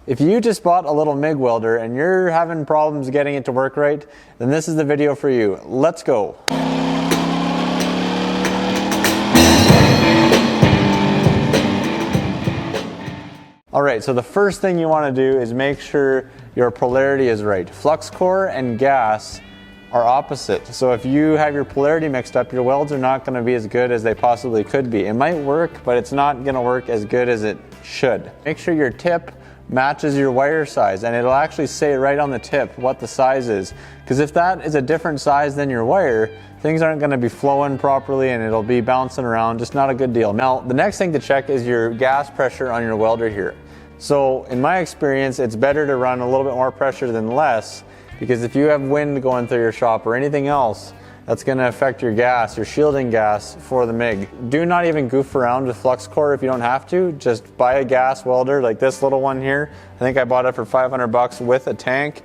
If you just bought a little MIG welder and you're having problems getting it to work right, then this is the video for you. Let's go. Alright, so the first thing you want to do is make sure your polarity is right. Flux core and gas are opposite. So if you have your polarity mixed up, your welds are not going to be as good as they possibly could be. It might work, but it's not going to work as good as it should. Make sure your tip matches your wire size, and it'll actually say right on the tip what the size is. Because if that is a different size than your wire, things aren't going to be flowing properly and it'll be bouncing around. Just not a good deal. Now, the next thing to check is your gas pressure on your welder here. So in my experience, it's better to run a little bit more pressure than less, because if you have wind going through your shop or anything else, that's going to affect your gas, your shielding gas for the MIG. Do not even goof around with flux core if you don't have to. Just buy a gas welder like this little one here. I think I bought it for 500 bucks with a tank.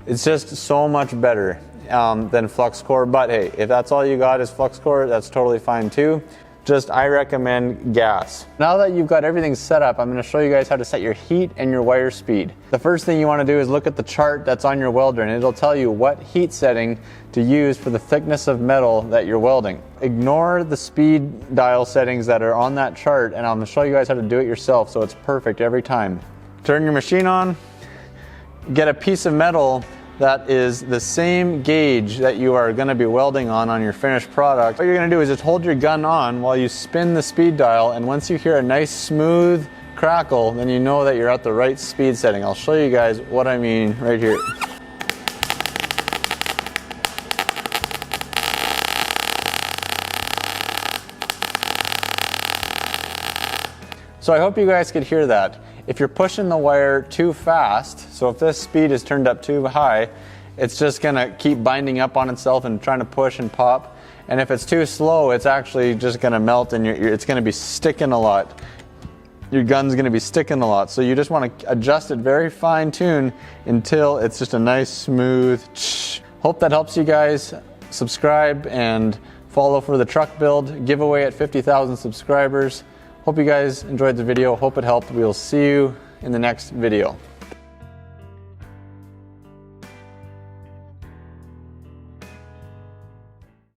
It's just so much better than flux core. But hey, if that's all you got is flux core, that's totally fine too. Just I recommend gas. Now that you've got everything set up, I'm going to show you guys how to set your heat and your wire speed. The first thing you want to do is look at the chart that's on your welder, and it'll tell you what heat setting to use for the thickness of metal that you're welding. Ignore the speed dial settings that are on that chart, and I'm going to show you guys how to do it yourself so it's perfect every time. Turn your machine on, get a piece of metal that is the same gauge that you are going to be welding on your finished product. What you're going to do is just hold your gun on while you spin the speed dial, and once you hear a nice smooth crackle, then you know that you're at the right speed setting. I'll show you guys what I mean right here. So I hope you guys could hear that. If you're pushing the wire too fast, so if this speed is turned up too high, it's just gonna keep binding up on itself and trying to push and pop. And if it's too slow, it's actually just gonna melt and it's gonna be sticking a lot. Your gun's gonna be sticking a lot. So you just wanna adjust it very fine tune until it's just a nice smooth tsh. Hope that helps you guys. Subscribe and follow for the truck build giveaway at 50,000 subscribers. Hope you guys enjoyed the video. Hope it helped. We will see you in the next video.